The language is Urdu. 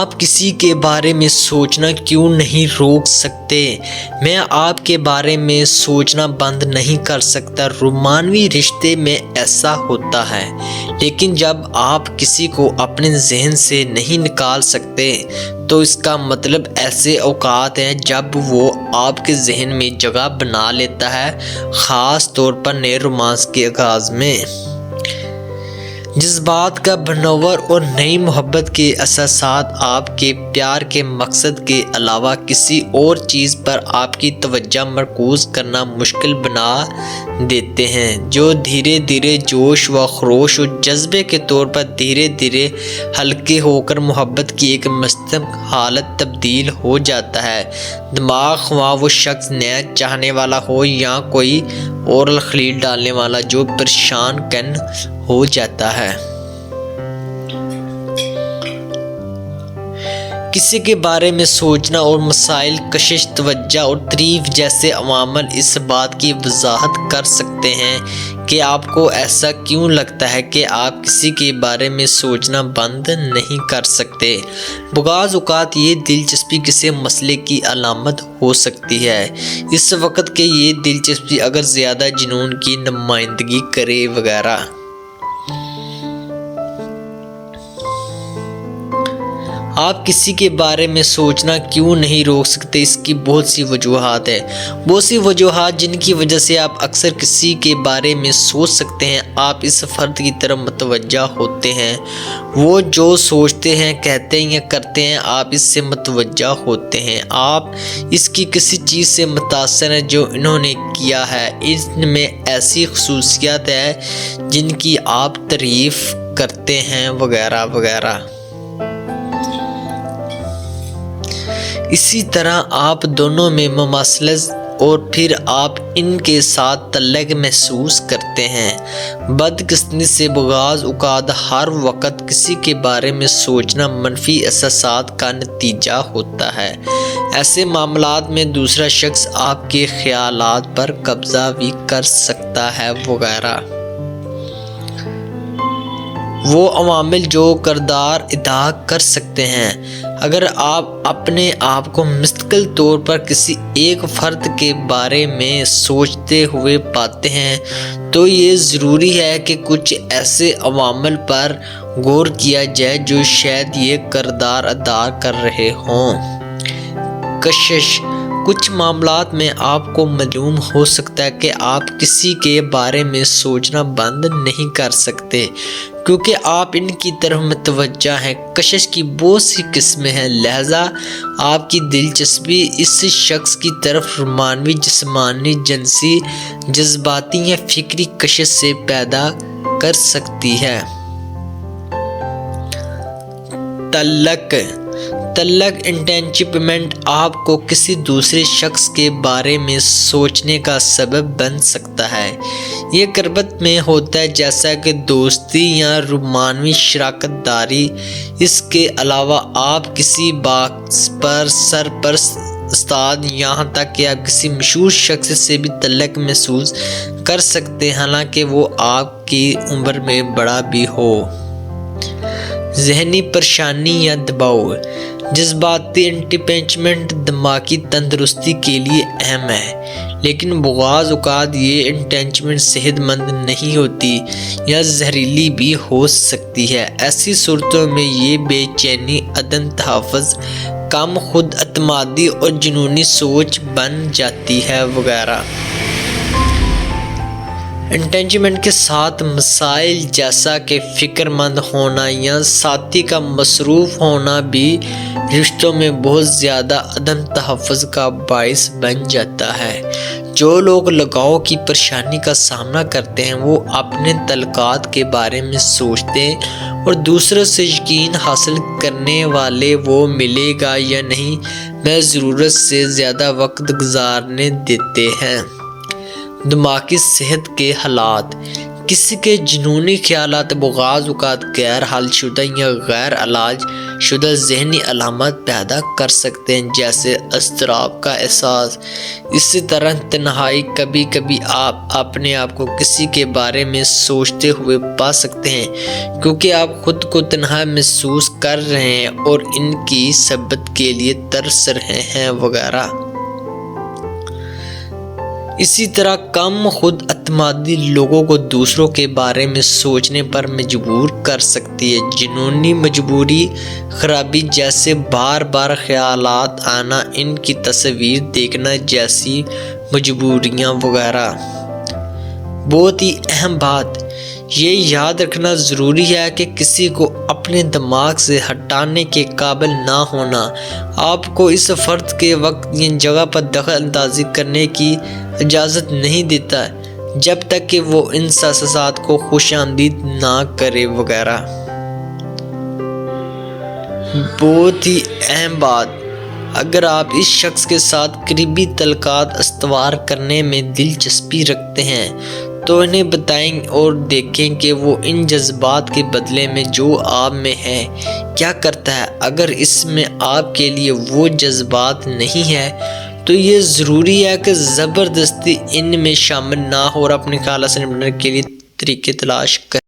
آپ کسی کے بارے میں سوچنا کیوں نہیں روک سکتے؟ میں آپ کے بارے میں سوچنا بند نہیں کر سکتا۔ رومانوی رشتے میں ایسا ہوتا ہے، لیکن جب آپ کسی کو اپنے ذہن سے نہیں نکال سکتے تو اس کا مطلب ایسے اوقات ہیں جب وہ آپ کے ذہن میں جگہ بنا لیتا ہے، خاص طور پر نئے رومانس کے آغاز میں۔ جذبات کا بھنور اور نئی محبت کے احساسات آپ کے پیار کے مقصد کے علاوہ کسی اور چیز پر آپ کی توجہ مرکوز کرنا مشکل بنا دیتے ہیں، جو دھیرے دھیرے جوش و خروش اور جذبے کے طور پر دھیرے دھیرے ہلکے ہو کر محبت کی ایک مستقل حالت تبدیل ہو جاتا ہے۔ دماغ، خواہ وہ شخص نیا چاہنے والا ہو یا کوئی اور خلیل ڈالنے والا جو پریشان کن ہو جاتا ہے۔ کسی کے بارے میں سوچنا اور مسائل، کشش، توجہ اور تعریف جیسے عوامل اس بات کی وضاحت کر سکتے ہیں کہ آپ کو ایسا کیوں لگتا ہے کہ آپ کسی کے بارے میں سوچنا بند نہیں کر سکتے۔ بعض اوقات یہ دلچسپی کسی مسئلے کی علامت ہو سکتی ہے، اس وقت کہ یہ دلچسپی اگر زیادہ جنون کی نمائندگی کرے وغیرہ۔ آپ کسی کے بارے میں سوچنا کیوں نہیں روک سکتے؟ اس کی بہت سی وجوہات ہیں، بہت سی وجوہات جن کی وجہ سے آپ اکثر کسی کے بارے میں سوچ سکتے ہیں۔ آپ اس فرد کی طرف متوجہ ہوتے ہیں، وہ جو سوچتے ہیں، کہتے ہیں یا کرتے ہیں، آپ اس سے متوجہ ہوتے ہیں۔ آپ اس کی کسی چیز سے متاثر ہیں جو انہوں نے کیا ہے، ان میں ایسی خصوصیات ہیں جن کی آپ تعریف کرتے ہیں وغیرہ وغیرہ۔ اسی طرح آپ دونوں میں مماثلت اور پھر آپ ان کے ساتھ تعلق محسوس کرتے ہیں۔ بدقسمتی سے بعض اوقات ہر وقت کسی کے بارے میں سوچنا منفی احساسات کا نتیجہ ہوتا ہے۔ ایسے معاملات میں دوسرا شخص آپ کے خیالات پر قبضہ بھی کر سکتا ہے وغیرہ۔ وہ عوامل جو کردار ادا کر سکتے ہیں۔ اگر آپ اپنے آپ کو مستقل طور پر کسی ایک فرد کے بارے میں سوچتے ہوئے پاتے ہیں تو یہ ضروری ہے کہ کچھ ایسے عوامل پر غور کیا جائے جو شاید یہ کردار ادا کر رہے ہوں۔ کشش: کچھ معاملات میں آپ کو معلوم ہو سکتا ہے کہ آپ کسی کے بارے میں سوچنا بند نہیں کر سکتے کیونکہ آپ ان کی طرف متوجہ ہیں۔ کشش کی بہت سی قسمیں ہیں، لہذا آپ کی دلچسپی اس شخص کی طرف رومانوی، جسمانی، جنسی، جذباتی یا فکری کشش سے پیدا کر سکتی ہے۔ تعلق انٹیچمنٹ آپ کو کسی دوسرے شخص کے بارے میں سوچنے کا سبب بن سکتا ہے۔ یہ قربت میں ہوتا ہے جیسا کہ دوستی یا رومانوی شراکت داری۔ اس کے علاوہ آپ کسی باعث پر سرپرست، یہاں تک کہ آپ کسی مشہور شخص سے بھی تعلق محسوس کر سکتے ہیں حالانکہ وہ آپ کی عمر میں بڑا بھی ہو۔ ذہنی پریشانی یا دباؤ: جذباتی انٹیچمنٹ دماغی تندرستی کے لیے اہم ہے، لیکن بعض اوقات یہ انٹیچمنٹ صحت مند نہیں ہوتی یا زہریلی بھی ہو سکتی ہے۔ ایسی صورتوں میں یہ بے چینی، عدم تحفظ، کم خود اعتمادی اور جنونی سوچ بن جاتی ہے وغیرہ۔ انٹیچمنٹ کے ساتھ مسائل جیسا کہ فکر مند ہونا یا ساتھی کا مصروف ہونا بھی رشتوں میں بہت زیادہ عدم تحفظ کا باعث بن جاتا ہے۔ جو لوگ لگاؤ کی پریشانی کا سامنا کرتے ہیں وہ اپنے تعلقات کے بارے میں سوچتے اور دوسروں سے یقین حاصل کرنے والے وہ ملے گا یا نہیں میں ضرورت سے زیادہ وقت گزارنے دیتے ہیں۔ دماغی صحت کے حالات: کسی کے جنونی خیالات بعض اوقات غیر حل شدہ یا غیر علاج شدہ ذہنی علامات پیدا کر سکتے ہیں، جیسے اضطراب کا احساس۔ اسی طرح تنہائی، کبھی کبھی آپ اپنے آپ کو کسی کے بارے میں سوچتے ہوئے پا سکتے ہیں کیونکہ آپ خود کو تنہا محسوس کر رہے ہیں اور ان کی صحبت کے لیے ترس رہے ہیں وغیرہ۔ اسی طرح کم خود اعتمادی لوگوں کو دوسروں کے بارے میں سوچنے پر مجبور کر سکتی ہے۔ جنونی مجبوری خرابی جیسے بار بار خیالات آنا، ان کی تصویر دیکھنا جیسی مجبوریاں وغیرہ۔ بہت ہی اہم بات یہ یاد رکھنا ضروری ہے کہ کسی کو اپنے دماغ سے ہٹانے کے قابل نہ ہونا آپ کو اس فرد کے وقت یا جگہ پر دخل اندازی کرنے کی اجازت نہیں دیتا جب تک کہ وہ ان احساسات کو خوش آمدید نہ کرے وغیرہ۔ بہت ہی اہم بات، اگر آپ اس شخص کے ساتھ قریبی تعلقات استوار کرنے میں دلچسپی رکھتے ہیں تو انہیں بتائیں اور دیکھیں کہ وہ ان جذبات کے بدلے میں جو آپ میں ہے کیا کرتا ہے۔ اگر اس میں آپ کے لیے وہ جذبات نہیں ہے تو یہ ضروری ہے کہ زبردستی ان میں شامل نہ ہو اور اپنے خیالات سے نمٹنے کے لیے طریقے تلاش کریں۔